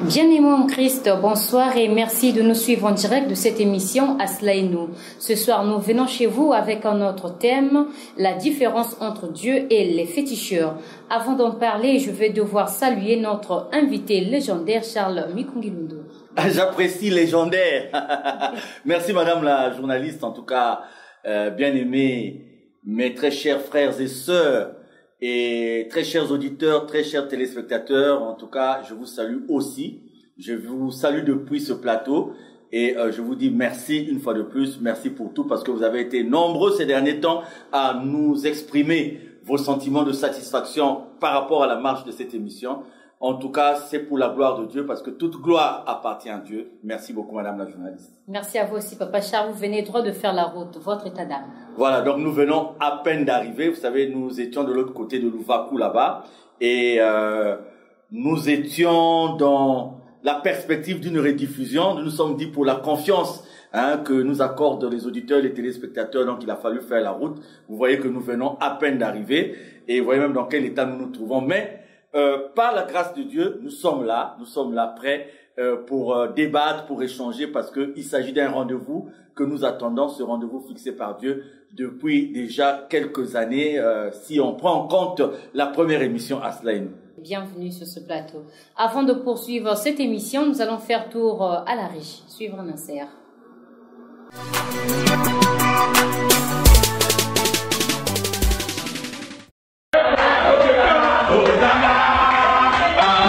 Bien-aimés en Christ, bonsoir et merci de nous suivre en direct de cette émission Asla et nous. Ce soir, nous venons chez vous avec un autre thème, la différence entre Dieu et les féticheurs. Avant d'en parler, je vais devoir saluer notre invité légendaire, Charles Mikungilundu. J'apprécie légendaire. Merci madame la journaliste, en tout cas, bien-aimés, mes très chers frères et sœurs, et très chers auditeurs, très chers téléspectateurs, en tout cas, je vous salue aussi. Je vous salue depuis ce plateau et je vous dis merci une fois de plus. Merci pour tout parce que vous avez été nombreux ces derniers temps à nous exprimer vos sentiments de satisfaction par rapport à la marche de cette émission. En tout cas, c'est pour la gloire de Dieu parce que toute gloire appartient à Dieu. Merci beaucoup, madame la journaliste. Merci à vous aussi, Papa Charles. Vous venez droit de faire la route, votre état d'âme. Voilà, donc nous venons à peine d'arriver. Vous savez, nous étions de l'autre côté de Louvakou là-bas et nous étions dans la perspective d'une rediffusion. Nous nous sommes dit pour la confiance que nous accordent les auditeurs, les téléspectateurs, donc il a fallu faire la route. Vous voyez que nous venons à peine d'arriver et vous voyez même dans quel état nous nous trouvons. Mais par la grâce de Dieu, nous sommes là prêts pour débattre, pour échanger, parce qu'il s'agit d'un rendez-vous que nous attendons, ce rendez-vous fixé par Dieu depuis déjà quelques années, si on prend en compte la première émission Asla et nous. Bienvenue sur ce plateau. Avant de poursuivre cette émission, nous allons faire tour à la régie. Suivre un insert.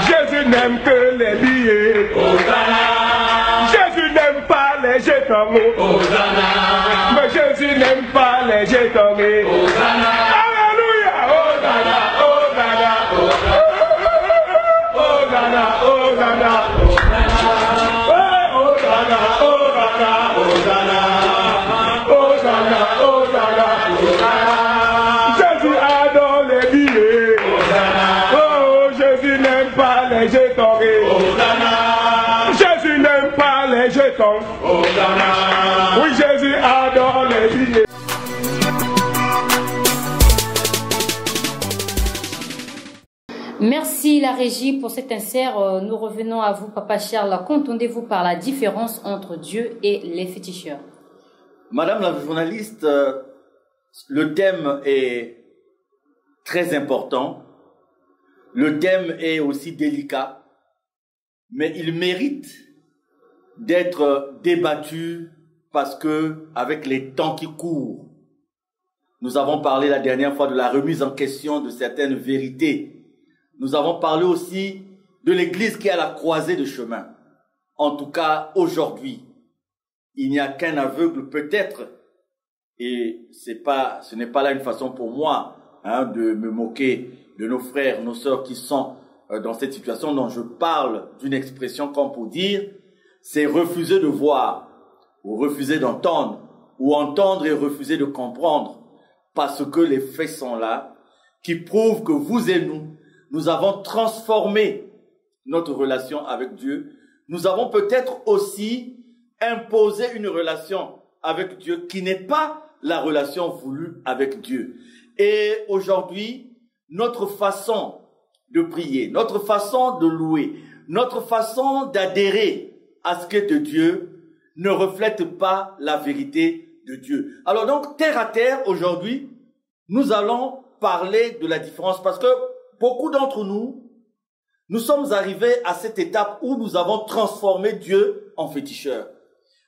Jésus n'aime que les billets. Jésus n'aime pas les jetons. Mais Jésus n'aime pas les jetons. Alléluia. Hosanna, Hosanna, Hosanna, Hosanna, Hosanna, Hosanna, Hosanna, Hosanna. Jésus adore les billets. Oh, Jésus n'aime pas les jetons. Jésus n'aime pas les jetons. Oui, Jésus adore les billets. Merci la régie pour cet insert. Nous revenons à vous, Papa Charles. Qu'entendez-vous par la différence entre Dieu et les féticheurs? Madame la journaliste, le thème est très important. Le thème est aussi délicat, mais il mérite d'être débattu parce que, avec les temps qui courent, nous avons parlé la dernière fois de la remise en question de certaines vérités. Nous avons parlé aussi de l'Église qui est à la croisée de chemin. En tout cas, aujourd'hui, il n'y a qu'un aveugle peut-être, et ce n'est pas là une façon pour moi de me moquer de nos frères, nos sœurs qui sont dans cette situation dont je parle, d'une expression comme pour dire, c'est refuser de voir, ou refuser d'entendre, ou entendre et refuser de comprendre, parce que les faits sont là, qui prouvent que vous et nous avons transformé notre relation avec Dieu. Nous avons peut-être aussi imposé une relation avec Dieu qui n'est pas la relation voulue avec Dieu. Et aujourd'hui, notre façon de prier, notre façon de louer, notre façon d'adhérer à ce qu'est de Dieu ne reflète pas la vérité de Dieu. Alors donc, terre à terre, aujourd'hui, nous allons parler de la différence parce que beaucoup d'entre nous, nous sommes arrivés à cette étape où nous avons transformé Dieu en féticheur.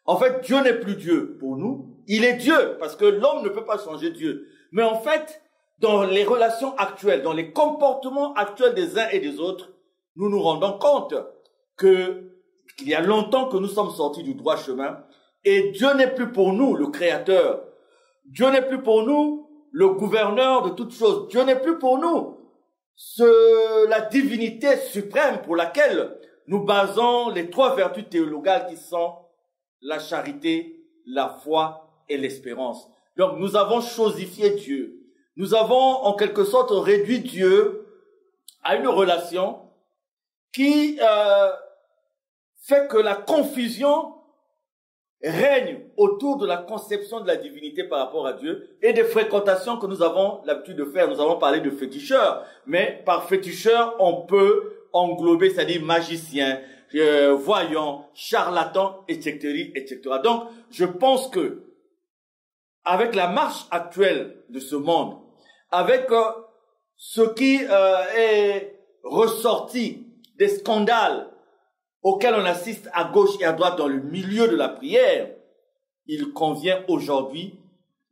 En fait, Dieu n'est plus Dieu pour nous. Il est Dieu parce que l'homme ne peut pas changer Dieu. Mais en fait, dans les relations actuelles, dans les comportements actuels des uns et des autres, nous nous rendons compte qu'il y a longtemps que nous sommes sortis du droit chemin et Dieu n'est plus pour nous le Créateur. Dieu n'est plus pour nous le gouverneur de toutes choses. Dieu n'est plus pour nous la divinité suprême pour laquelle nous basons les 3 vertus théologales qui sont la charité, la foi et l'espérance. Donc nous avons chosifié Dieu. Nous avons en quelque sorte réduit Dieu à une relation qui fait que la confusion règne autour de la conception de la divinité par rapport à Dieu et des fréquentations que nous avons l'habitude de faire. Nous avons parlé de féticheurs, mais par féticheur, on peut englober, c'est-à-dire magicien, voyant, charlatan, etc., etc. Donc, je pense que avec la marche actuelle de ce monde, avec ce qui est ressorti des scandales auxquels on assiste à gauche et à droite dans le milieu de la prière, il convient aujourd'hui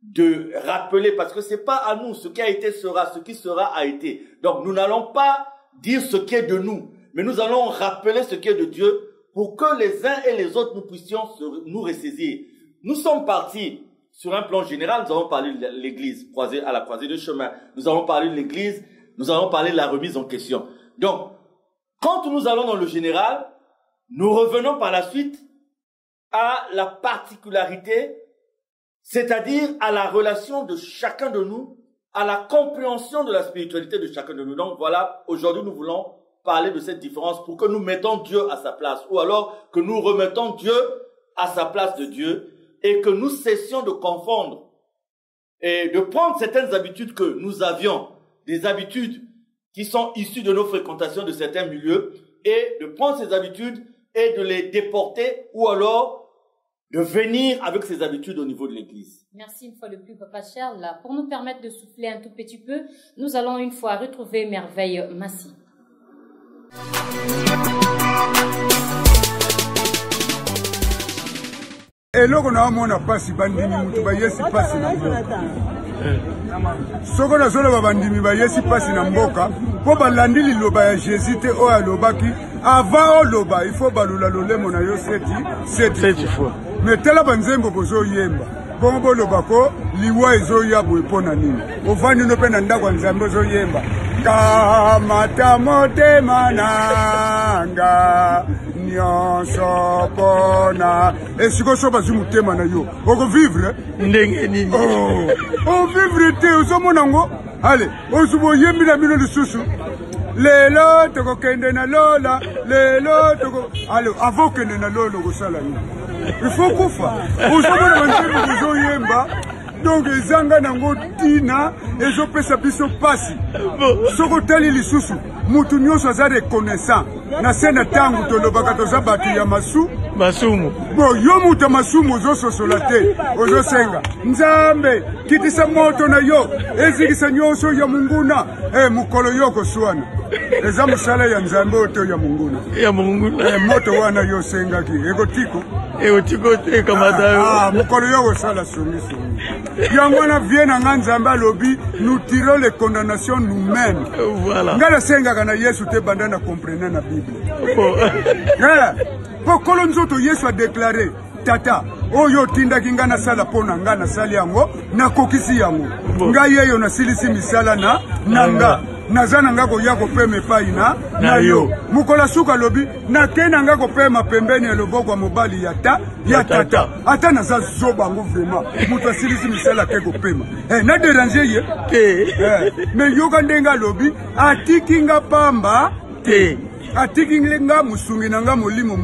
de rappeler, parce que c'est pas à nous, ce qui a été sera, ce qui sera a été. Donc nous n'allons pas dire ce qui est de nous, mais nous allons rappeler ce qui est de Dieu pour que les uns et les autres nous puissions nous ressaisir. Nous sommes partis sur un plan général, nous avons parlé de l'église, à la croisée de chemin. Nous avons parlé de l'église, nous avons parlé de la remise en question. Donc, quand nous allons dans le général, nous revenons par la suite à la particularité, c'est-à-dire à la relation de chacun de nous, à la compréhension de la spiritualité de chacun de nous. Donc voilà, aujourd'hui nous voulons parler de cette différence pour que nous mettons Dieu à sa place, ou alors que nous remettons Dieu à sa place de Dieu, et que nous cessions de confondre et de prendre certaines habitudes que nous avions, des habitudes qui sont issues de nos fréquentations de certains milieux, et de prendre ces habitudes et de les déporter, ou alors de venir avec ces habitudes au niveau de l'église. Merci une fois de plus, Papa Charles. Pour nous permettre de souffler un tout petit peu, nous allons une fois retrouver Merveille Massi. Eloko na mona pasi bandimi mutu ba yesi pasi na mboka. Soko na zolo ba bandimi ba yesi pasi na mboka, po balandi liloba ya Jésus te o alobaki avant oloba il faut balula lolemo na yo seti fois. Mais tela banzembo bozo yemba. Bongo lobako liwa ezo ya boepona nini. Ovani no pena ndako nzambo zo yemba. Kamata motema nanga nyonso pona esiko so bazimutema na yo oko vivre ndenge nini oh vivre te uzomona ngo allez ozubo yembila mino lisusu lelo toko kende na lola lelo toko allez avant kende na lola ko sala ni il faut kufa uzomona banzembo uzoyemba. Donc ezanga nango tina ezopesa biso pasi soko tali lisusu mutu nyonso aza reconnaissant na sena tangu tolobaka toza batu ya masumu bo yo mutu masumu ozososola te ozosenga nzambe kitisa moto na yo ezikisa nyonso ya munguna mukolo yo koswana eza musala ya nzambe oto ya munguna moto wana yo sengaki ekotiko ekamata mukolo yo kosala songi yango na vie na nga nzambe alobi nous tirons les condamnations nous-mêmes. Voilà. Ngala senga kana Yesu te banda na comprendre na Bible. Po kolonzoto Yesu a déclaré tata oyo tinda kinga na sala pona nga na sali yango na kokisi yango. Nga yeyo na silisi misala na nanga. Nazana ngako yako peme paina na yo. Mukola suka lobi na kena ngako pema pembeni ya loboko mobali ya tata. Ata naza zoba ngo vraiment. Muto silisi misala keko pema. Na déranger ye. Mais yoga ndenga lobi atikinga pamba te. Atikinga musungi nanga molimo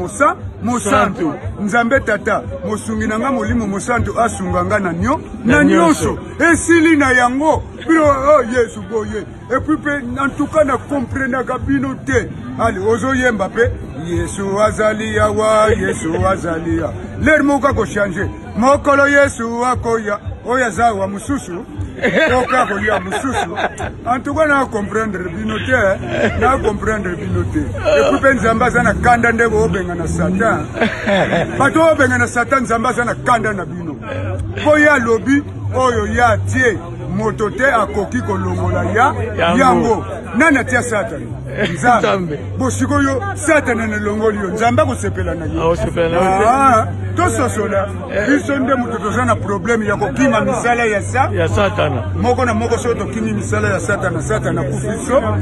mosantu. Nzambe tata musungi nanga molimo mosantu asunganga na nyoso. Esili na yango. Pero oh Yesu boye. Et puis en tout cas na comprendre kabino te. Allez ozo yemba pe Yesu azalia wa Yesu azalia. Lermoka ko changer. Mokolo Yesu akoya. Oya zawa mususu. Oka ko ya mususu. En tout cas na comprendre bino te. Na comprendre bino te. Et puis nzamba zana kanda ndego obenga na Satan. Bato obenga na Satan nzamba zana kanda na bino. Boya lobi oyo ya tie motote akoki kolongola ya yango nana tia satana nzambe bosikoyo satana na longoli yo nzambe akosepela na ye tososola biso nde moto toza na probleme ya kokima misala ya satana moko na moko so tokimi misala ya satana satana akufi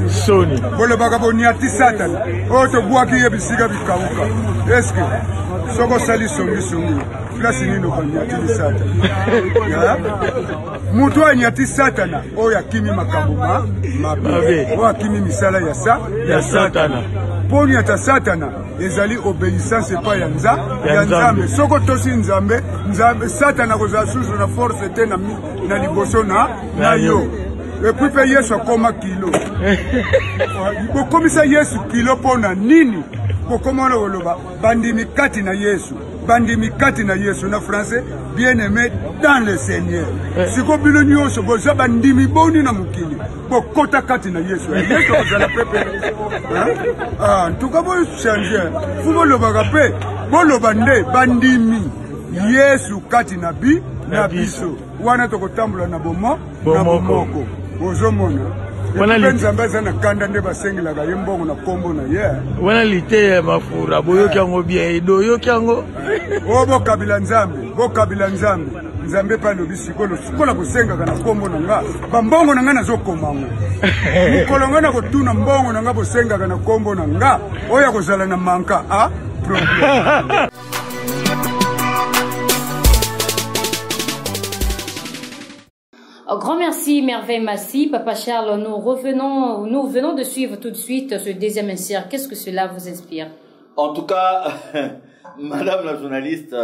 soni bolobaka boniati satana oyo tobwaki ye bisika bikauka eske soko osali songisongi place nini okaniati lisatana mutu anyati satana oyo akimi makambo mabe oyo akimi misala ya satana mpo niata satana ezali obéissance epai ya nzambe soko tosi nzambe satana kozala susu na force te na liboso na yo epui mpe yesu akoma kilo bokomisa yesu kilo mpo na nini bokoma wana koloba bandimi kati na yesu bandimi kati na yesu na français bien-aimé dans le Seigneur siko bino nyonso boza bandimi boni na mokili bokota kati na yesu yesu kozala pepe ntuka bochange fu bolobaka mpe boloba nde bandimi yesu kati na biso wana tokotambola na bomoko ozomona mpe nzambe aza na kanda nde basengelaka ye mbongo na nkombo na ye wana lite ya mafura boyoki yango bien edo oyoki yango o bokabila nzambe nzambe mpe alobi sikola bosengaka na nkombo na nga bambongo na nga nazokomango mokolo nga na kotuna mbongo na nga bosengaka na nkombo na nga oyo akozala na manka a problème. Grand merci, Merveille Massy. Papa Charles, nous venons de suivre tout de suite ce deuxième insert. Qu'est-ce que cela vous inspire? En tout cas, madame la journaliste,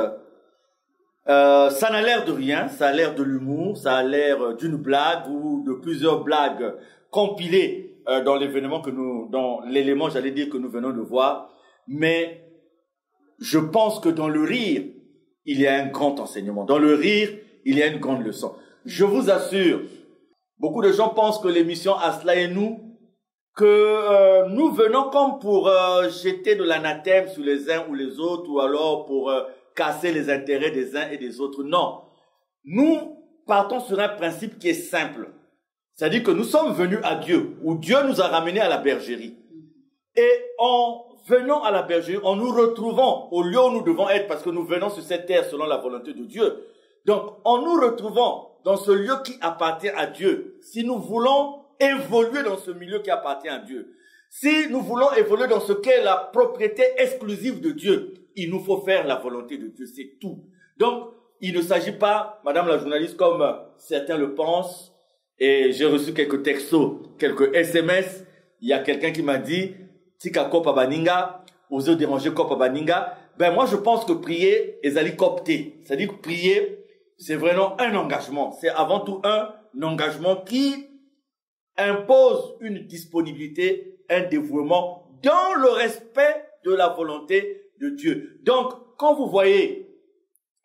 ça n'a l'air de rien, ça a l'air de l'humour, ça a l'air d'une blague ou de plusieurs blagues compilées dans l'événement dans l'élément, j'allais dire, que nous venons de voir. Mais je pense que dans le rire, il y a un grand enseignement. Dans le rire, il y a une grande leçon. Je vous assure, beaucoup de gens pensent que l'émission Asla et nous, que nous venons comme pour jeter de l'anathème sur les uns ou les autres, ou alors pour casser les intérêts des uns et des autres. Non. Nous partons sur un principe qui est simple. C'est-à-dire que nous sommes venus à Dieu, où Dieu nous a ramenés à la bergerie. Et en venant à la bergerie, en nous retrouvant au lieu où nous devons être, parce que nous venons sur cette terre selon la volonté de Dieu. Donc, en nous retrouvant dans ce lieu qui appartient à Dieu, si nous voulons évoluer dans ce milieu qui appartient à Dieu, si nous voulons évoluer dans ce qu'est la propriété exclusive de Dieu, il nous faut faire la volonté de Dieu, c'est tout. Donc, il ne s'agit pas, madame la journaliste, comme certains le pensent, et j'ai reçu quelques textos, quelques SMS, il y a quelqu'un qui m'a dit, Tika Kopa Baninga, osez déranger Kopa Baninga, ben moi je pense que prier est allé copter, c'est-à-dire que prier, c'est vraiment un engagement. C'est avant tout un engagement qui impose une disponibilité, un dévouement dans le respect de la volonté de Dieu. Donc, quand vous voyez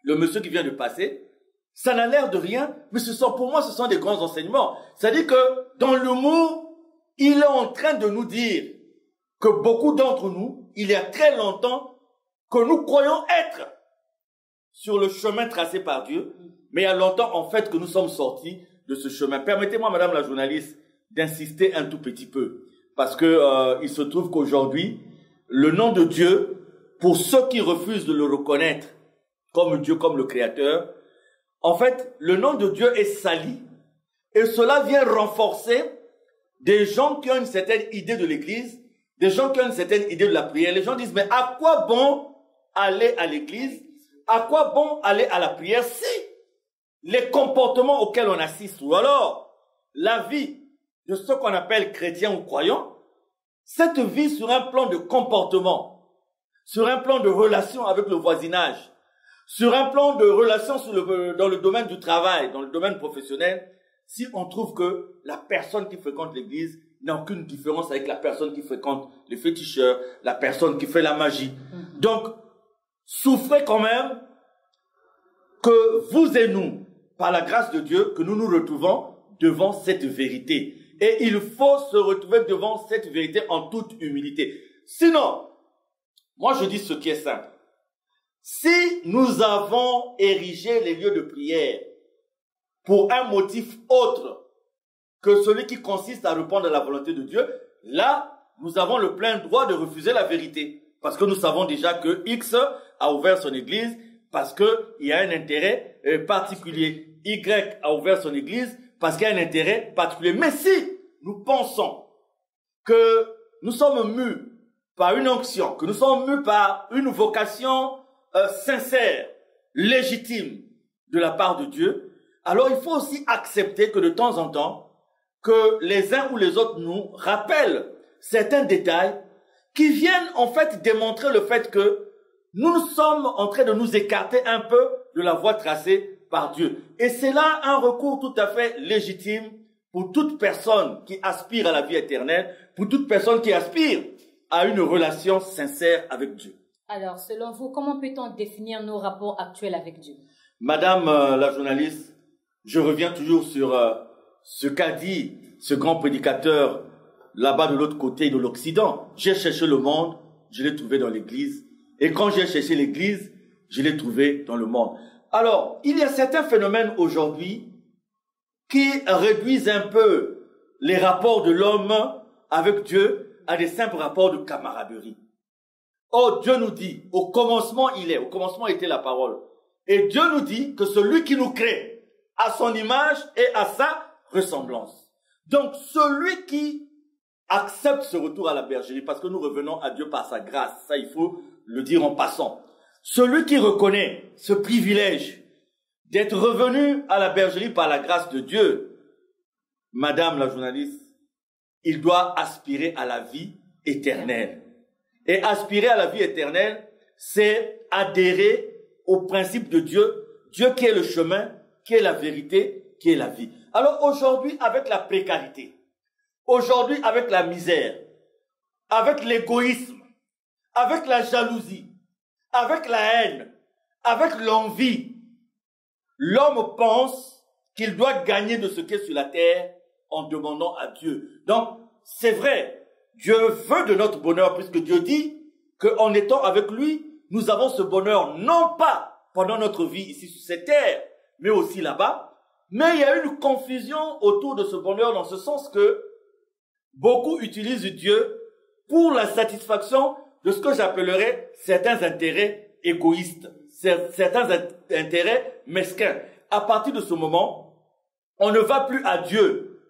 le monsieur qui vient de passer, ça n'a l'air de rien, mais pour moi, ce sont des grands enseignements. C'est-à-dire que dans l'humour, il est en train de nous dire que beaucoup d'entre nous, il y a très longtemps, que nous croyons être sur le chemin tracé par Dieu, mais il y a longtemps, en fait, que nous sommes sortis de ce chemin. Permettez-moi, madame la journaliste, d'insister un tout petit peu. Parce que il se trouve qu'aujourd'hui, le nom de Dieu, pour ceux qui refusent de le reconnaître comme Dieu, comme le Créateur, en fait, le nom de Dieu est sali. Et cela vient renforcer des gens qui ont une certaine idée de l'Église, des gens qui ont une certaine idée de la prière. Les gens disent, mais à quoi bon aller à l'Église? À quoi bon aller à la prière si les comportements auxquels on assiste, ou alors la vie de ceux qu'on appelle chrétiens ou croyants, cette vie sur un plan de comportement, sur un plan de relation avec le voisinage, sur un plan de relation dans le domaine du travail, dans le domaine professionnel, si on trouve que la personne qui fréquente l'église n'a aucune différence avec la personne qui fréquente les féticheurs, la personne qui fait la magie. Donc, souffrez quand même que vous et nous, par la grâce de Dieu, que nous nous retrouvons devant cette vérité. Et il faut se retrouver devant cette vérité en toute humilité. Sinon, moi je dis ce qui est simple. Si nous avons érigé les lieux de prière pour un motif autre que celui qui consiste à répondre à la volonté de Dieu, là, nous avons le plein droit de refuser la vérité. Parce que nous savons déjà que X a ouvert son église parce qu'il y a un intérêt particulier. Y a ouvert son église parce qu'il y a un intérêt particulier. Mais si nous pensons que nous sommes mus par une onction, que nous sommes mus par une vocation sincère, légitime de la part de Dieu, alors il faut aussi accepter que de temps en temps, que les uns ou les autres nous rappellent certains détails qui viennent en fait démontrer le fait que nous sommes en train de nous écarter un peu de la voie tracée par Dieu. Et c'est là un recours tout à fait légitime pour toute personne qui aspire à la vie éternelle, pour toute personne qui aspire à une relation sincère avec Dieu. Alors, selon vous, comment peut-on définir nos rapports actuels avec Dieu? Madame la journaliste, je reviens toujours sur ce qu'a dit ce grand prédicateur là-bas de l'autre côté de l'Occident. J'ai cherché le monde, je l'ai trouvé dans l'Église. Et quand j'ai cherché l'Église, je l'ai trouvé dans le monde. Alors, il y a certains phénomènes aujourd'hui qui réduisent un peu les rapports de l'homme avec Dieu à des simples rapports de camaraderie. Or, Dieu nous dit, au commencement il est, au commencement était la parole. Et Dieu nous dit que celui qui nous crée à son image et à sa ressemblance. Donc, celui qui accepte ce retour à la bergerie, parce que nous revenons à Dieu par sa grâce, ça il faut le dire en passant. Celui qui reconnaît ce privilège d'être revenu à la bergerie par la grâce de Dieu, Madame la journaliste, il doit aspirer à la vie éternelle. Et aspirer à la vie éternelle, c'est adhérer au principe de Dieu, Dieu qui est le chemin, qui est la vérité, qui est la vie. Alors aujourd'hui, avec la précarité, aujourd'hui avec la misère, avec l'égoïsme, avec la jalousie, avec la haine, avec l'envie, l'homme pense qu'il doit gagner de ce qui est sur la terre en demandant à Dieu. Donc, c'est vrai, Dieu veut de notre bonheur puisque Dieu dit qu'en étant avec lui, nous avons ce bonheur non pas pendant notre vie ici sur cette terre, mais aussi là-bas. Mais il y a une confusion autour de ce bonheur dans ce sens que beaucoup utilisent Dieu pour la satisfaction de ce que j'appellerais certains intérêts égoïstes, certains intérêts mesquins. À partir de ce moment, on ne va plus à Dieu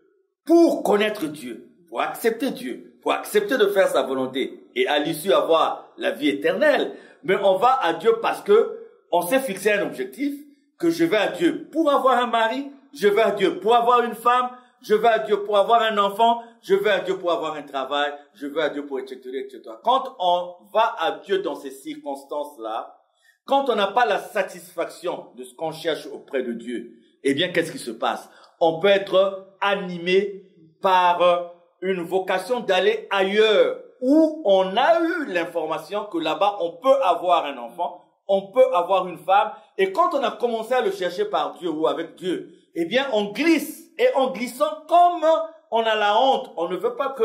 pour connaître Dieu, pour accepter Dieu, pour accepter de faire sa volonté et à l'issue avoir la vie éternelle. Mais on va à Dieu parce que on s'est fixé un objectif, que je vais à Dieu pour avoir un mari, je vais à Dieu pour avoir une femme, je vais à Dieu pour avoir un enfant, je vais à Dieu pour avoir un travail, je vais à Dieu pour etc., etc. Quand on va à Dieu dans ces circonstances-là, quand on n'a pas la satisfaction de ce qu'on cherche auprès de Dieu, eh bien, qu'est-ce qui se passe? On peut être animé par une vocation d'aller ailleurs, où on a eu l'information que là-bas, on peut avoir un enfant, on peut avoir une femme, et quand on a commencé à le chercher par Dieu ou avec Dieu, eh bien, on glisse, et en glissant, comme on a la honte, on ne veut pas que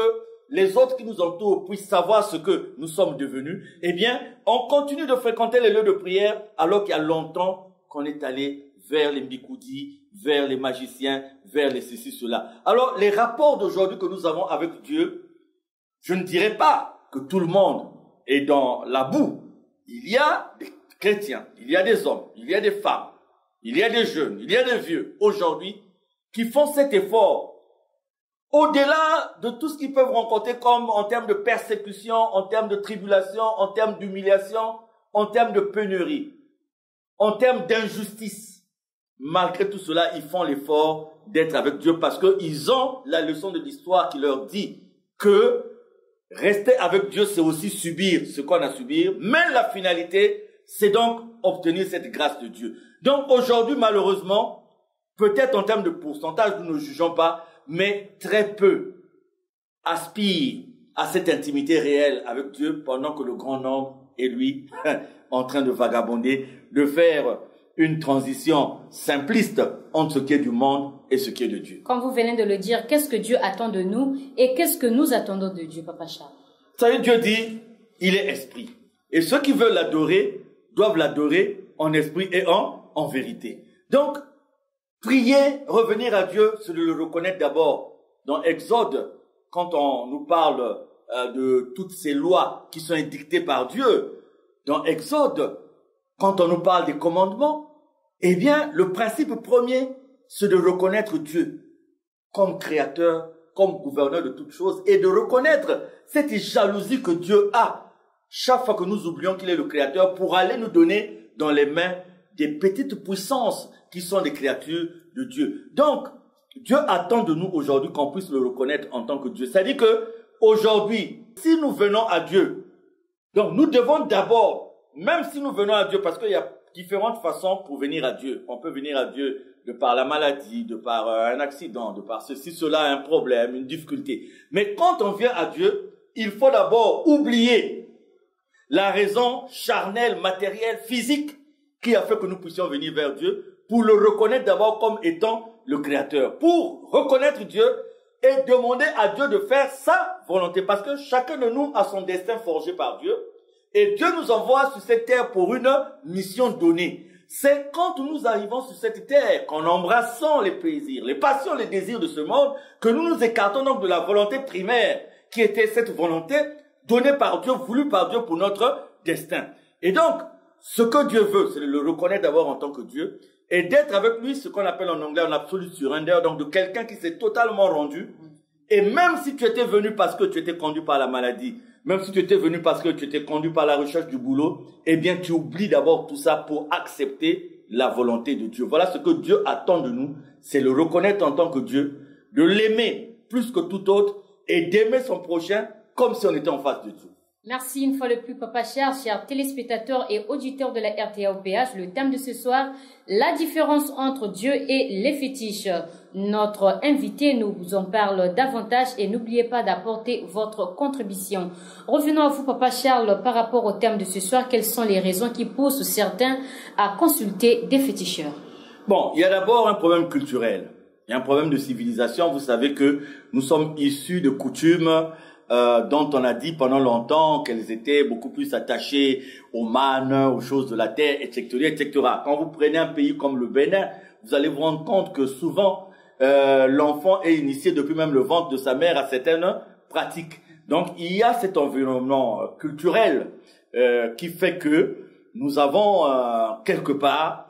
les autres qui nous entourent puissent savoir ce que nous sommes devenus, eh bien, on continue de fréquenter les lieux de prière, alors qu'il y a longtemps qu'on est allé vers les mbikoudis, vers les magiciens, vers les ceci, cela. Alors, les rapports d'aujourd'hui que nous avons avec Dieu, je ne dirais pas que tout le monde est dans la boue. Il y a des chrétiens, il y a des hommes, il y a des femmes, il y a des jeunes, il y a des vieux, aujourd'hui, qui font cet effort. Au-delà de tout ce qu'ils peuvent rencontrer comme en termes de persécution, en termes de tribulation, en termes d'humiliation, en termes de pénurie, en termes d'injustice. Malgré tout cela, ils font l'effort d'être avec Dieu parce qu'ils ont la leçon de l'histoire qui leur dit que rester avec Dieu, c'est aussi subir ce qu'on a à subir, mais la finalité, c'est donc obtenir cette grâce de Dieu. Donc aujourd'hui, malheureusement, peut-être en termes de pourcentage, nous ne jugeons pas, mais très peu aspirent à cette intimité réelle avec Dieu pendant que le grand nombre est, lui, en train de vagabonder, de faire une transition simpliste entre ce qui est du monde et ce qui est de Dieu. Comme vous venez de le dire, qu'est-ce que Dieu attend de nous et qu'est-ce que nous attendons de Dieu, Papa Charles? Vous savez, Dieu dit, il est esprit. Et ceux qui veulent l'adorer doivent l'adorer en esprit et en vérité. Donc, Prier, revenir à Dieu, c'est de le reconnaître d'abord. Dans Exode, quand on nous parle de toutes ces lois qui sont édictées par Dieu, dans Exode, quand on nous parle des commandements, eh bien, le principe premier, c'est de reconnaître Dieu comme créateur, comme gouverneur de toutes choses, et de reconnaître cette jalousie que Dieu a chaque fois que nous oublions qu'il est le créateur pour aller nous donner dans les mains des petites puissances qui sont des créatures de Dieu. Donc, Dieu attend de nous aujourd'hui qu'on puisse le reconnaître en tant que Dieu. C'est-à-dire que aujourd'hui, si nous venons à Dieu, donc nous devons d'abord, même si nous venons à Dieu, parce qu'il y a différentes façons pour venir à Dieu. On peut venir à Dieu de par la maladie, de par un accident, de par ceci, cela, un problème, une difficulté. Mais quand on vient à Dieu, il faut d'abord oublier la raison charnelle, matérielle, physique qui a fait que nous puissions venir vers Dieu pour le reconnaître d'abord comme étant le Créateur. Pour reconnaître Dieu et demander à Dieu de faire sa volonté. Parce que chacun de nous a son destin forgé par Dieu. Et Dieu nous envoie sur cette terre pour une mission donnée. C'est quand nous arrivons sur cette terre, qu'en embrassant les plaisirs, les passions, les désirs de ce monde, que nous nous écartons donc de la volonté primaire, qui était cette volonté donnée par Dieu, voulue par Dieu pour notre destin. Et donc, ce que Dieu veut, c'est de le reconnaître d'abord en tant que Dieu, et d'être avec lui, ce qu'on appelle en anglais un absolute surrender, donc de quelqu'un qui s'est totalement rendu. Et même si tu étais venu parce que tu étais conduit par la maladie, même si tu étais venu parce que tu étais conduit par la recherche du boulot, eh bien tu oublies d'abord tout ça pour accepter la volonté de Dieu. Voilà ce que Dieu attend de nous, c'est le reconnaître en tant que Dieu, de l'aimer plus que tout autre et d'aimer son prochain comme si on était en face de Dieu. Merci une fois de plus, Papa Cher, chers téléspectateurs et auditeurs de la RTAOPH. Le thème de ce soir, la différence entre Dieu et les fétiches. Notre invité nous en parle davantage et n'oubliez pas d'apporter votre contribution. Revenons à vous, Papa Charles, par rapport au thème de ce soir. Quelles sont les raisons qui poussent certains à consulter des féticheurs? Bon, il y a d'abord un problème culturel. Il y a un problème de civilisation. Vous savez que nous sommes issus de coutumes dont on a dit pendant longtemps qu'elles étaient beaucoup plus attachées aux mânes, aux choses de la terre, etc., etc. Quand vous prenez un pays comme le Bénin, vous allez vous rendre compte que souvent, l'enfant est initié depuis même le ventre de sa mère à certaines pratiques. Donc, il y a cet environnement culturel qui fait que nous avons quelque part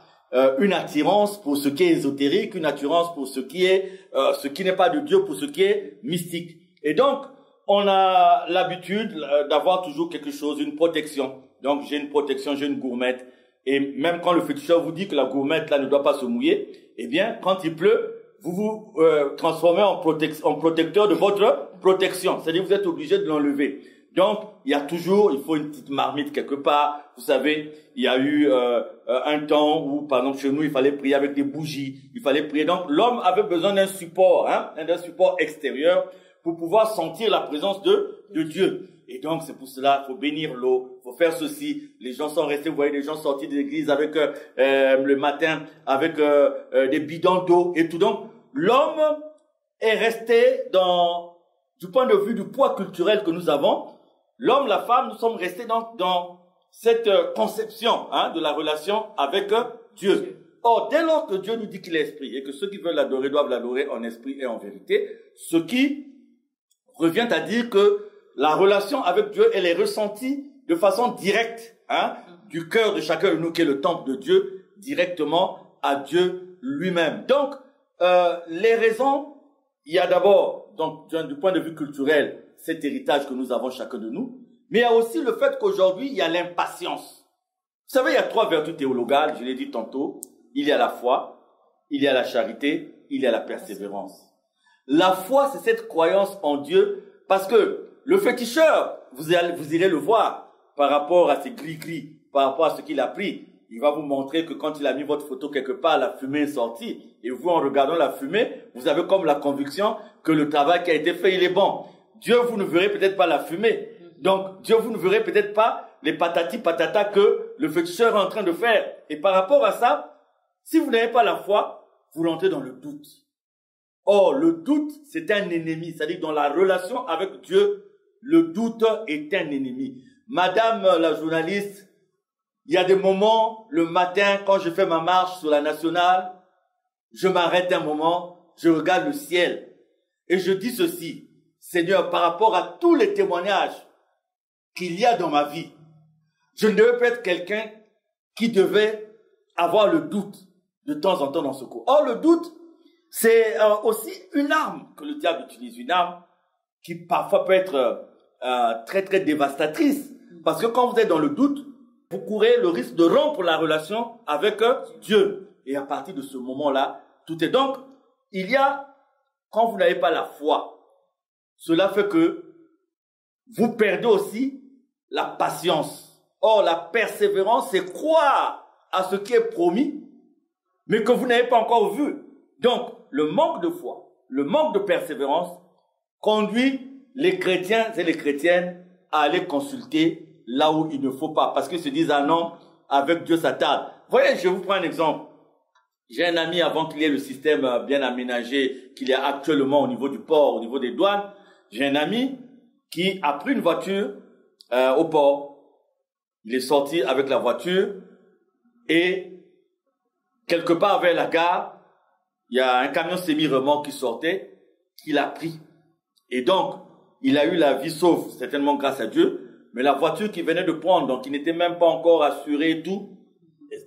une attirance pour ce qui est ésotérique, une attirance pour ce qui n'est pas de Dieu, pour ce qui est mystique. Et donc, on a l'habitude d'avoir toujours quelque chose, une protection. Donc, j'ai une protection, j'ai une gourmette. Et même quand le féticheur vous dit que la gourmette là ne doit pas se mouiller, eh bien, quand il pleut, vous vous transformez en protecteur de votre protection. C'est-à-dire, vous êtes obligé de l'enlever. Donc, il faut une petite marmite quelque part. Vous savez, il y a eu un temps où, par exemple, chez nous, il fallait prier avec des bougies. Il fallait prier. Donc, l'homme avait besoin d'un support, d'un support extérieur pour pouvoir sentir la présence de Dieu. Et donc, c'est pour cela, il faut bénir l'eau, il faut faire ceci. Les gens sont restés, vous voyez, les gens sortis de l'église avec le matin, avec des bidons d'eau et tout. Donc, l'homme est resté du point de vue du poids culturel que nous avons, l'homme, la femme, nous sommes restés donc dans cette conception de la relation avec Dieu. Or, dès lors que Dieu nous dit qu'il est esprit et que ceux qui veulent l'adorer doivent l'adorer en esprit et en vérité, ce qui revient à dire que la relation avec Dieu, elle est ressentie de façon directe, du cœur de chacun de nous qui est le temple de Dieu, directement à Dieu lui-même. Donc, les raisons, il y a d'abord, donc, du point de vue culturel, cet héritage que nous avons chacun de nous, mais il y a aussi le fait qu'aujourd'hui, il y a l'impatience. Vous savez, il y a 3 vertus théologales, je l'ai dit tantôt, il y a la foi, il y a la charité, il y a la persévérance. La foi, c'est cette croyance en Dieu, parce que le féticheur, vous irez le voir par rapport à ses gris-gris, par rapport à ce qu'il a pris. Il va vous montrer que quand il a mis votre photo quelque part, la fumée est sortie. Et vous, en regardant la fumée, vous avez comme la conviction que le travail qui a été fait, il est bon. Dieu, vous ne verrez peut-être pas la fumée. Donc, Dieu, vous ne verrez peut-être pas les patati patata que le féticheur est en train de faire. Et par rapport à ça, si vous n'avez pas la foi, vous rentrez dans le doute. Or, le doute, c'est un ennemi. C'est-à-dire dans la relation avec Dieu, le doute est un ennemi. Madame la journaliste, il y a des moments, le matin, quand je fais ma marche sur la nationale, je m'arrête un moment, je regarde le ciel et je dis ceci, Seigneur, par rapport à tous les témoignages qu'il y a dans ma vie, je ne devais pas être quelqu'un qui devait avoir le doute de temps en temps dans ce cours. Or, le doute, c'est aussi une arme que le diable utilise, une arme qui parfois peut être très très dévastatrice. Parce que quand vous êtes dans le doute, vous courez le risque de rompre la relation avec Dieu. Et à partir de ce moment-là, tout est donc, il y a, quand vous n'avez pas la foi, cela fait que vous perdez aussi la patience. Or, la persévérance, c'est croire à ce qui est promis, mais que vous n'avez pas encore vu. Donc, le manque de foi, le manque de persévérance conduit les chrétiens et les chrétiennes à aller consulter là où il ne faut pas. Parce qu'ils se disent, ah non, avec Dieu ça tarde. Voyez, je vous prends un exemple. J'ai un ami, avant qu'il y ait le système bien aménagé qu'il y a actuellement au niveau du port, au niveau des douanes, j'ai un ami qui a pris une voiture au port. Il est sorti avec la voiture et quelque part vers la gare, il y a un camion semi-remorque qui sortait, qu'il a pris. Et donc, il a eu la vie sauve, certainement grâce à Dieu, mais la voiture qu'il venait de prendre, donc il n'était même pas encore assuré et tout,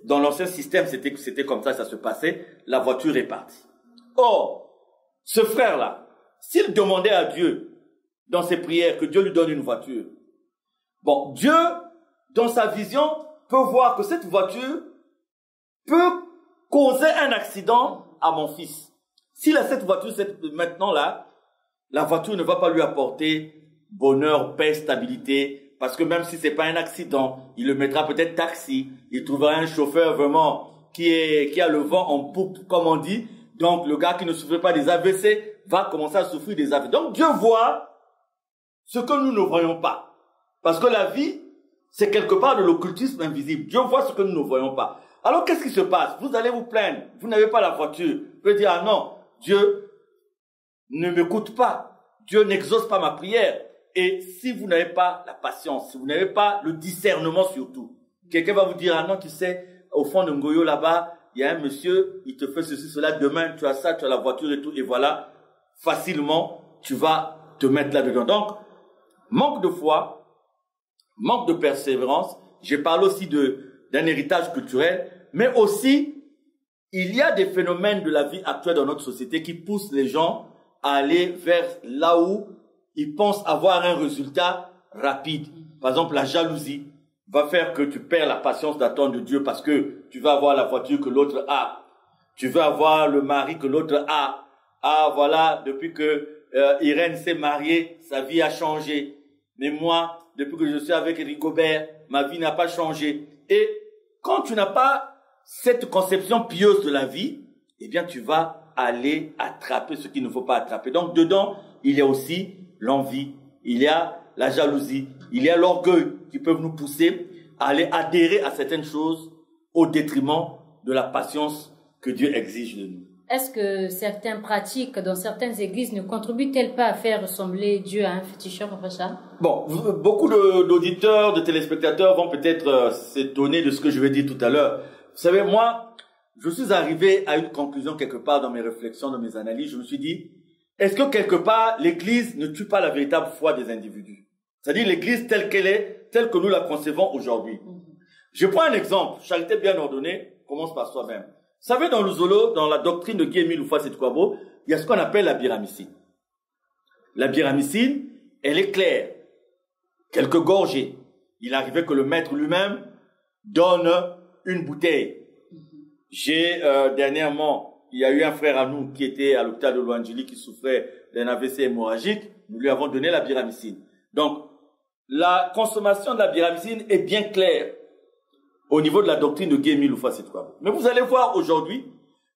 dans l'ancien système, c'était comme ça se passait, la voiture est partie. Or, ce frère-là, s'il demandait à Dieu, dans ses prières, que Dieu lui donne une voiture, bon, Dieu, dans sa vision, peut voir que cette voiture peut causer un accident à mon fils. S'il a cette voiture maintenant là, la voiture ne va pas lui apporter bonheur, paix, stabilité, parce que même si c'est pas un accident, il le mettra peut-être taxi, il trouvera un chauffeur vraiment qui a le vent en poupe, comme on dit. Donc le gars qui ne souffre pas des AVC va commencer à souffrir des AVC. Donc Dieu voit ce que nous ne voyons pas. Parce que la vie, c'est quelque part de l'occultisme invisible. Dieu voit ce que nous ne voyons pas. Alors qu'est-ce qui se passe? Vous allez vous plaindre, vous n'avez pas la voiture. Vous pouvez dire, ah non, Dieu ne m'écoute pas. Dieu n'exauce pas ma prière. Et si vous n'avez pas la patience, si vous n'avez pas le discernement surtout, quelqu'un va vous dire, ah non, tu sais, au fond de Ngoyo là-bas, il y a un monsieur, il te fait ceci, cela, demain tu as ça, tu as la voiture et tout, et voilà, facilement, tu vas te mettre là-dedans. Donc, manque de foi, manque de persévérance, j'ai parlé aussi d'un héritage culturel, mais aussi, il y a des phénomènes de la vie actuelle dans notre société qui poussent les gens à aller vers là où ils pensent avoir un résultat rapide. Par exemple, la jalousie va faire que tu perds la patience d'attendre de Dieu parce que tu vas avoir la voiture que l'autre a. Tu veux avoir le mari que l'autre a. Ah, voilà, depuis que Irène s'est mariée, sa vie a changé. Mais moi, depuis que je suis avec Rigobert, ma vie n'a pas changé. Et quand tu n'as pas cette conception pieuse de la vie, eh bien, tu vas aller attraper ce qu'il ne faut pas attraper. Donc, dedans, il y a aussi l'envie, il y a la jalousie, il y a l'orgueil qui peuvent nous pousser à aller adhérer à certaines choses au détriment de la patience que Dieu exige de nous. Est-ce que certaines pratiques dans certaines églises ne contribuent-elles pas à faire ressembler Dieu à un féticheur, Racha? Bon, beaucoup d'auditeurs, de téléspectateurs vont peut-être s'étonner de ce que je vais dire tout à l'heure. Vous savez, moi, je suis arrivé à une conclusion quelque part dans mes réflexions, dans mes analyses. Je me suis dit, est-ce que quelque part, l'Église ne tue pas la véritable foi des individus? C'est-à-dire l'Église telle qu'elle est, telle que nous la concevons aujourd'hui. Je prends un exemple. Charité bien ordonnée commence par soi-même. Vous savez, dans le Zolo, dans la doctrine de Guy-Émile Oufouas-Setukwabo, il y a ce qu'on appelle la biramycine. La biramycine, elle est claire. Quelques gorgées. Il arrivait que le maître lui-même donne une bouteille. J'ai dernièrement, il y a eu un frère à nous qui était à l'hôpital de Louangili qui souffrait d'un AVC hémorragique. Nous lui avons donné la biramycine. Donc, la consommation de la biramycine est bien claire au niveau de la doctrine de Guy-Émile Oufouas-Setukwabo. Mais vous allez voir aujourd'hui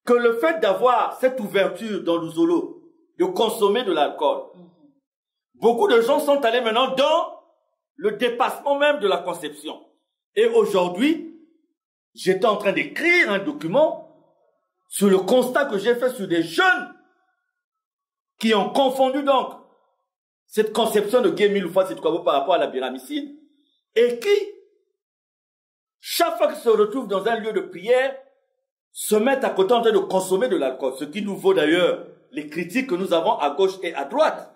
que le fait d'avoir cette ouverture dans le Zolo, de consommer de l'alcool, beaucoup de gens sont allés maintenant dans le dépassement même de la conception. Et aujourd'hui, j'étais en train d'écrire un document sur le constat que j'ai fait sur des jeunes qui ont confondu donc cette conception de Guy-Émile Oufouas-Setukwabo par rapport à la biramycine et qui, chaque fois qu'ils se retrouvent dans un lieu de prière, se mettent à côté en train de consommer de l'alcool, ce qui nous vaut d'ailleurs les critiques que nous avons à gauche et à droite.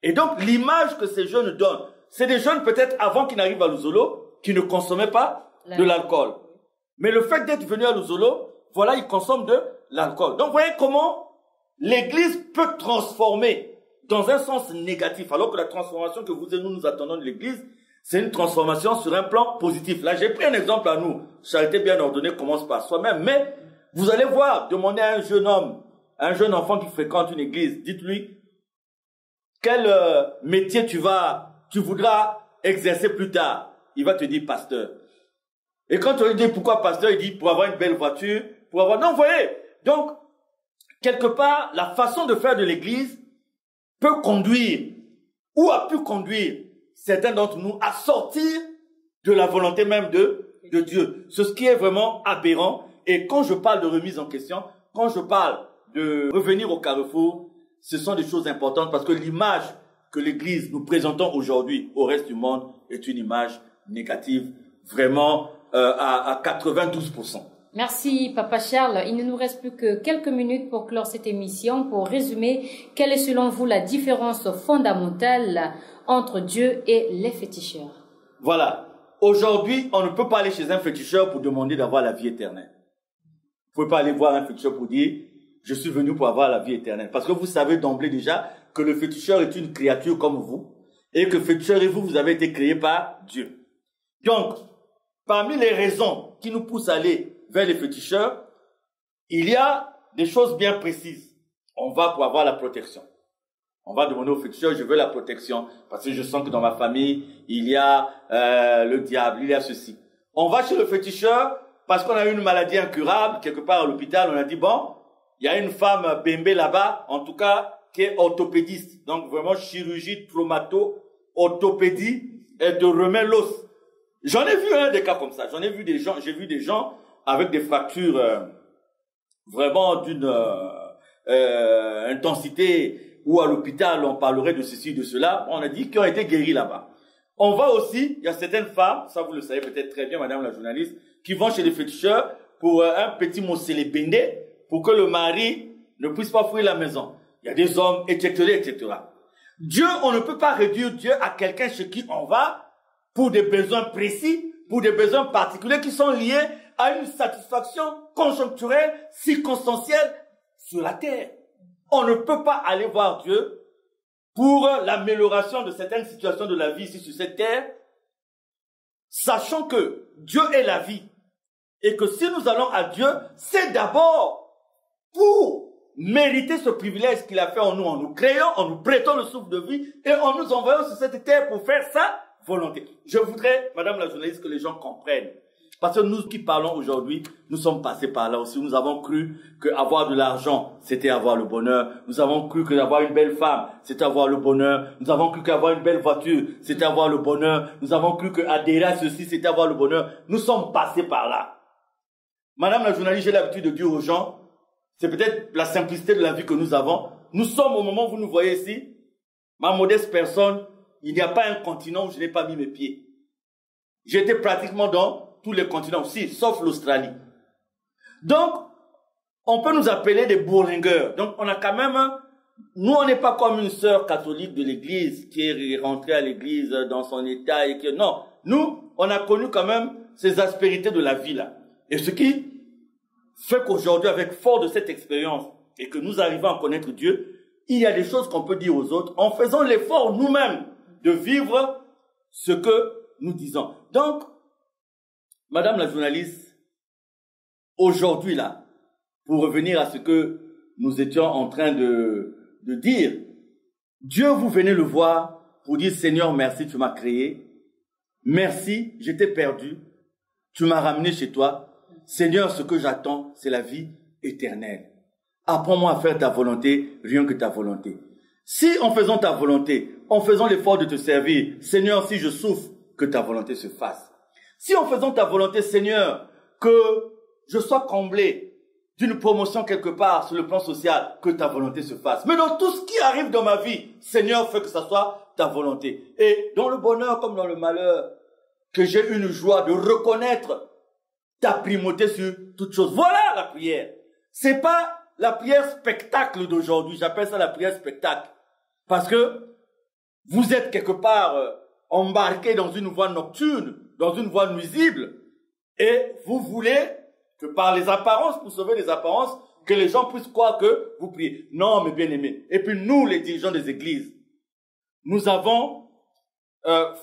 Et donc, l'image que ces jeunes donnent, c'est des jeunes peut-être avant qu'ils n'arrivent à Luzolo, qui ne consommaient pas de l'alcool. Mais le fait d'être venus à Luzolo, voilà, ils consomment de l'alcool. Donc, vous voyez comment l'Église peut transformer dans un sens négatif, alors que la transformation que vous et nous attendons de l'Église, c'est une transformation sur un plan positif. Là, j'ai pris un exemple à nous. Charité bien ordonnée commence par soi-même. Mais vous allez voir, demandez à un jeune homme, à un jeune enfant qui fréquente une église, dites-lui, quel métier tu voudras exercer plus tard? Il va te dire pasteur. Et quand tu lui dis pourquoi pasteur, il dit pour avoir une belle voiture, pour avoir... Non, vous voyez. Donc, quelque part, la façon de faire de l'église peut conduire, ou a pu conduire certains d'entre nous à sortir de la volonté même de Dieu. C'est ce qui est vraiment aberrant. Et quand je parle de remise en question, quand je parle de revenir au carrefour, ce sont des choses importantes parce que l'image que l'Église nous présentons aujourd'hui au reste du monde est une image négative, vraiment à 92%. Merci Papa Charles. Il ne nous reste plus que quelques minutes pour clore cette émission. Pour résumer, quelle est selon vous la différence fondamentale entre Dieu et les féticheurs? Voilà. Aujourd'hui, on ne peut pas aller chez un féticheur pour demander d'avoir la vie éternelle. Vous ne pouvez pas aller voir un féticheur pour dire « Je suis venu pour avoir la vie éternelle ». Parce que vous savez d'emblée déjà que le féticheur est une créature comme vous et que féticheur et vous, vous avez été créés par Dieu. Donc, parmi les raisons qui nous poussent à aller vers les féticheurs, il y a des choses bien précises. On va pour avoir la protection. On va demander au féticheur, je veux la protection, parce que je sens que dans ma famille, il y a le diable, il y a ceci. On va chez le féticheur parce qu'on a eu une maladie incurable, quelque part à l'hôpital, on a dit, bon, il y a une femme bébé là-bas, en tout cas, qui est orthopédiste. Donc vraiment chirurgie, traumato-orthopédie, elle te remet l'os. J'en ai vu des cas comme ça. J'ai vu des gens avec des fractures vraiment d'une intensité où à l'hôpital on parlerait de ceci, de cela. On a dit qu'ils ont été guéris là-bas. On va aussi, il y a certaines femmes, ça vous le savez peut-être très bien, madame la journaliste, qui vont chez les féticheurs pour un petit mot célébendé, pour que le mari ne puisse pas fouiller la maison. Il y a des hommes éjectés, etc. Dieu, on ne peut pas réduire Dieu à quelqu'un chez qui on va pour des besoins précis, pour des besoins particuliers qui sont liés à une satisfaction conjoncturelle, circonstancielle sur la terre. On ne peut pas aller voir Dieu pour l'amélioration de certaines situations de la vie ici sur cette terre, sachant que Dieu est la vie et que si nous allons à Dieu, c'est d'abord pour mériter ce privilège qu'il a fait en nous créant, en nous prêtant le souffle de vie et en nous envoyant sur cette terre pour faire sa volonté. Je voudrais, madame la journaliste, que les gens comprennent. Parce que nous qui parlons aujourd'hui, nous sommes passés par là aussi. Nous avons cru qu'avoir de l'argent, c'était avoir le bonheur. Nous avons cru qu'avoir une belle femme, c'était avoir le bonheur. Nous avons cru qu'avoir une belle voiture, c'était avoir le bonheur. Nous avons cru qu'adhérer à ceci, c'était avoir le bonheur. Nous sommes passés par là. Madame la journaliste, j'ai l'habitude de dire aux gens, c'est peut-être la simplicité de la vie que nous avons. Nous sommes au moment où vous nous voyez ici, ma modeste personne, il n'y a pas un continent où je n'ai pas mis mes pieds. J'étais pratiquement dans tous les continents aussi, sauf l'Australie. Donc, on peut nous appeler des bourlingueurs. Donc, on a quand même... Nous, on n'est pas comme une sœur catholique de l'église qui est rentrée à l'église dans son état et que... Non, nous, on a connu quand même ces aspérités de la vie là. Et ce qui fait qu'aujourd'hui, avec fort de cette expérience et que nous arrivons à connaître Dieu, il y a des choses qu'on peut dire aux autres en faisant l'effort nous-mêmes de vivre ce que nous disons. Donc, madame la journaliste, aujourd'hui là, pour revenir à ce que nous étions en train de dire, Dieu, vous venez le voir pour dire, Seigneur, merci, tu m'as créé. Merci, j'étais perdu. Tu m'as ramené chez toi. Seigneur, ce que j'attends, c'est la vie éternelle. Apprends-moi à faire ta volonté, rien que ta volonté. Si en faisant ta volonté, en faisant l'effort de te servir, Seigneur, si je souffre, que ta volonté se fasse. Si en faisant ta volonté, Seigneur, que je sois comblé d'une promotion quelque part sur le plan social, que ta volonté se fasse. Mais dans tout ce qui arrive dans ma vie, Seigneur, fais que ça soit ta volonté. Et dans le bonheur comme dans le malheur, que j'ai une joie de reconnaître ta primauté sur toute chose. Voilà la prière. C'est pas la prière spectacle d'aujourd'hui. J'appelle ça la prière spectacle. Parce que vous êtes quelque part embarqué dans une voie nocturne, dans une voie nuisible, et vous voulez que par les apparences, pour sauver les apparences, que les gens puissent croire que vous priez. Non, mes bien-aimés. Et puis nous, les dirigeants des églises, nous avons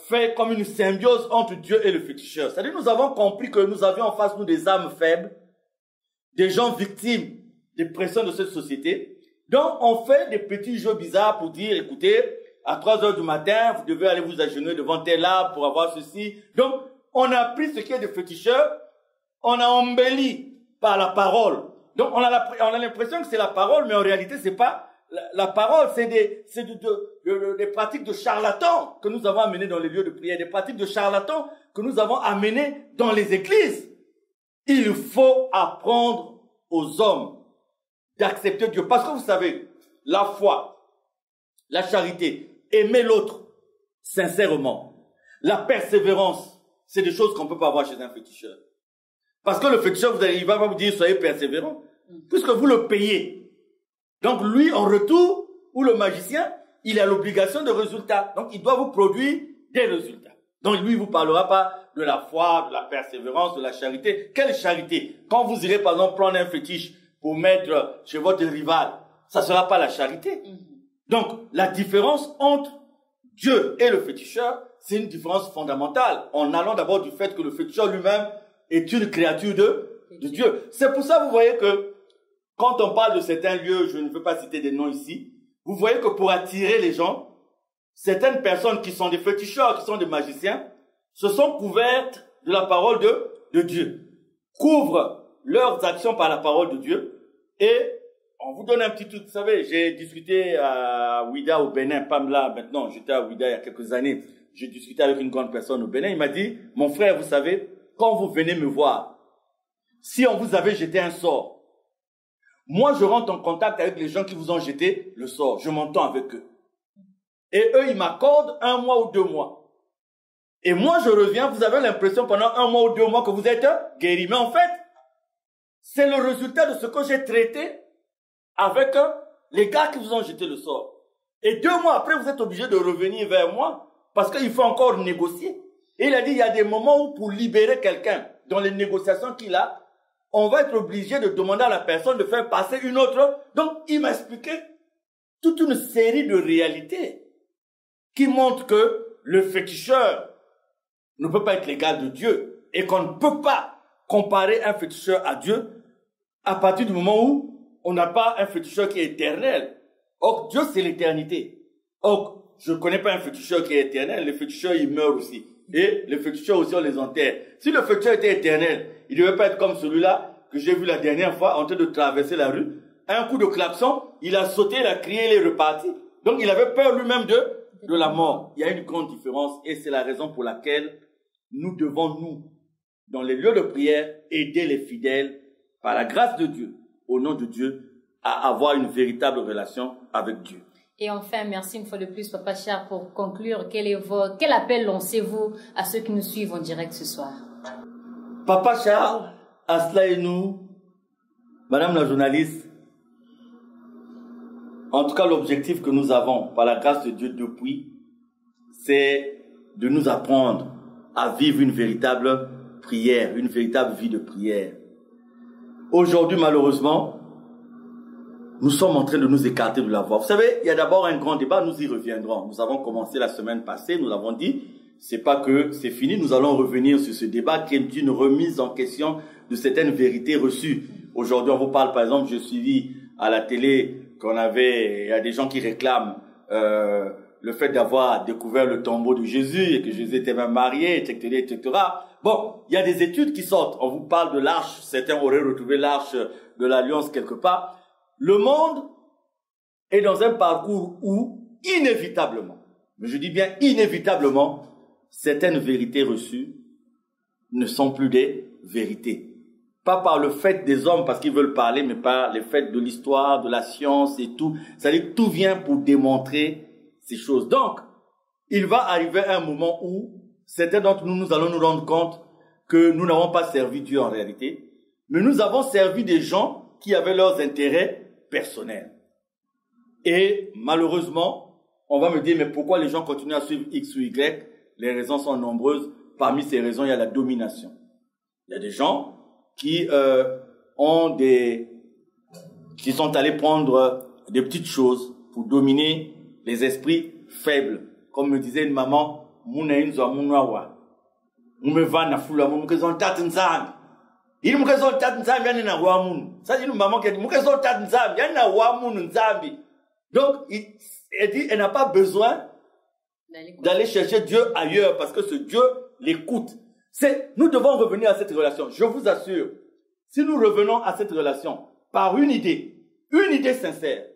fait comme une symbiose entre Dieu et le féticheur. C'est-à-dire nous avons compris que nous avions en face nous des âmes faibles, des gens victimes des pressions de cette société. Donc on fait des petits jeux bizarres pour dire, écoutez, à 3 heures du matin, vous devez aller vous agenouiller devant tel arbre pour avoir ceci. Donc on a pris ce qui est de féticheur, on a embelli par la parole. Donc on a l'impression que c'est la parole, mais en réalité c'est pas la parole, c'est des pratiques de charlatans que nous avons amenées dans les lieux de prière, des pratiques de charlatans que nous avons amenées dans les églises. Il faut apprendre aux hommes d'accepter Dieu. Parce que vous savez, la foi, la charité, aimer l'autre sincèrement, la persévérance, c'est des choses qu'on ne peut pas avoir chez un féticheur. Parce que le féticheur, il va vous dire, soyez persévérant, puisque vous le payez. Donc lui, en retour, ou le magicien, il a l'obligation de résultats. Donc il doit vous produire des résultats. Donc lui, il vous parlera pas de la foi, de la persévérance, de la charité. Quelle charité? Quand vous irez par exemple prendre un fétiche pour mettre chez votre rival, ça sera pas la charité. Donc la différence entre Dieu et le féticheur, c'est une différence fondamentale. En allant d'abord du fait que le féticheur lui-même est une créature de Dieu. C'est pour ça, vous voyez que quand on parle de certains lieux, je ne veux pas citer des noms ici, vous voyez que pour attirer les gens, certaines personnes qui sont des féticheurs, qui sont des magiciens, se sont couvertes de la parole de Dieu, couvrent leurs actions par la parole de Dieu, et on vous donne un petit truc. Vous savez, j'ai discuté à Ouida au Bénin, Pamela, maintenant, j'étais à Ouida il y a quelques années, j'ai discuté avec une grande personne au Bénin, il m'a dit, mon frère, vous savez, quand vous venez me voir, si on vous avait jeté un sort, moi, je rentre en contact avec les gens qui vous ont jeté le sort. Je m'entends avec eux. Et eux, ils m'accordent 1 mois ou 2 mois. Et moi, je reviens, vous avez l'impression pendant 1 mois ou 2 mois que vous êtes guéri. Mais en fait, c'est le résultat de ce que j'ai traité avec les gars qui vous ont jeté le sort. Et 2 mois après, vous êtes obligé de revenir vers moi parce qu'il faut encore négocier. Et il a dit, il y a des moments où pour libérer quelqu'un, dans les négociations qu'il a, on va être obligé de demander à la personne de faire passer une autre. Donc, il m'a expliqué toute une série de réalités qui montrent que le féticheur ne peut pas être l'égal de Dieu et qu'on ne peut pas comparer un féticheur à Dieu à partir du moment où on n'a pas un féticheur qui est éternel. Or, Dieu, c'est l'éternité. Or, je ne connais pas un féticheur qui est éternel. Les féticheurs, ils meurent aussi. Et les féticheurs aussi, on les enterre. Si le féticheur était éternel, il ne devait pas être comme celui-là que j'ai vu la dernière fois en train de traverser la rue. Un coup de klaxon, il a sauté, il a crié, il est reparti. Donc il avait peur lui-même de la mort. Il y a une grande différence et c'est la raison pour laquelle nous devons, nous, dans les lieux de prière, aider les fidèles, par la grâce de Dieu, au nom de Dieu, à avoir une véritable relation avec Dieu. Et enfin, merci une fois de plus, Papa Charles, pour conclure. Quel appel lancez-vous à ceux qui nous suivent en direct ce soir? Papa Charles, Asla et nous, Madame la journaliste, en tout cas l'objectif que nous avons, par la grâce de Dieu depuis, c'est de nous apprendre à vivre une véritable prière, une véritable vie de prière. Aujourd'hui, malheureusement, nous sommes en train de nous écarter de la voie. Vous savez, il y a d'abord un grand débat, nous y reviendrons. Nous avons commencé la semaine passée, nous l'avons dit, c'est pas que c'est fini, nous allons revenir sur ce débat qui est une remise en question de certaines vérités reçues. Aujourd'hui, on vous parle, par exemple, j'ai suivi à la télé il y a des gens qui réclament le fait d'avoir découvert le tombeau de Jésus et que Jésus était même marié, etc., etc. Bon, il y a des études qui sortent. On vous parle de l'arche, certains auraient retrouvé l'arche de l'Alliance quelque part. Le monde est dans un parcours où, inévitablement, mais je dis bien inévitablement, certaines vérités reçues ne sont plus des vérités. Pas par le fait des hommes, parce qu'ils veulent parler, mais par le fait de l'histoire, de la science et tout. C'est-à-dire que tout vient pour démontrer ces choses. Donc, il va arriver un moment où certains d'entre nous, nous allons nous rendre compte que nous n'avons pas servi Dieu en réalité, mais nous avons servi des gens qui avaient leurs intérêts personnels. Et malheureusement, on va me dire, mais pourquoi les gens continuent à suivre X ou Y? Les raisons sont nombreuses. Parmi ces raisons, il y a la domination. Il y a des gens qui qui sont allés prendre des petites choses pour dominer les esprits faibles. Comme me disait une maman, donc, elle dit, elle n'a pas besoin d'aller chercher Dieu ailleurs parce que ce Dieu l'écoute. Nous devons revenir à cette relation. Je vous assure, si nous revenons à cette relation par une idée sincère,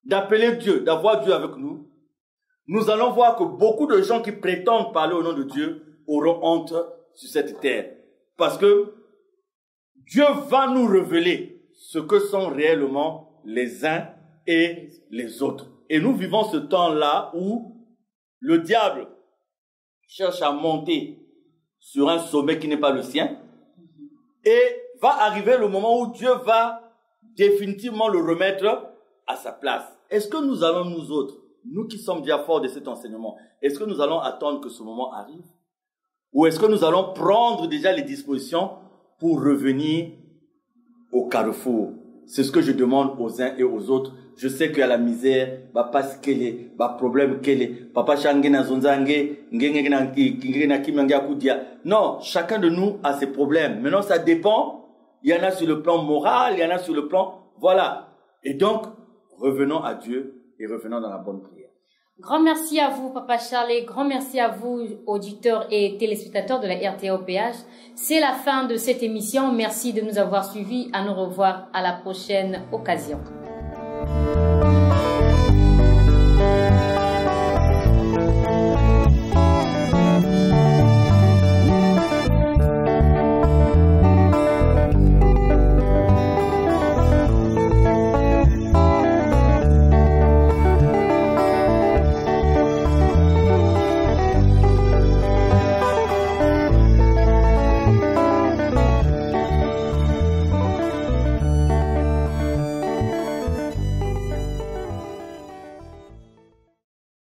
d'appeler Dieu, d'avoir Dieu avec nous, nous allons voir que beaucoup de gens qui prétendent parler au nom de Dieu auront honte sur cette terre. Parce que Dieu va nous révéler ce que sont réellement les uns et les autres. Et nous vivons ce temps-là où le diable cherche à monter sur un sommet qui n'est pas le sien. Et va arriver le moment où Dieu va définitivement le remettre à sa place. Est-ce que nous allons, nous autres, nous qui sommes déjà forts de cet enseignement, est-ce que nous allons attendre que ce moment arrive? Ou est-ce que nous allons prendre déjà les dispositions pour revenir au carrefour? C'est ce que je demande aux uns et aux autres. Je sais qu'il y a la misère, pas problème papa non, chacun de nous a ses problèmes. Maintenant, ça dépend. Il y en a sur le plan moral, il y en a sur le plan, voilà. Et donc, revenons à Dieu et revenons dans la bonne prière. Grand merci à vous, Papa Charles, et grand merci à vous, auditeurs et téléspectateurs de la RTOPH. C'est la fin de cette émission. Merci de nous avoir suivis. À nous revoir à la prochaine occasion.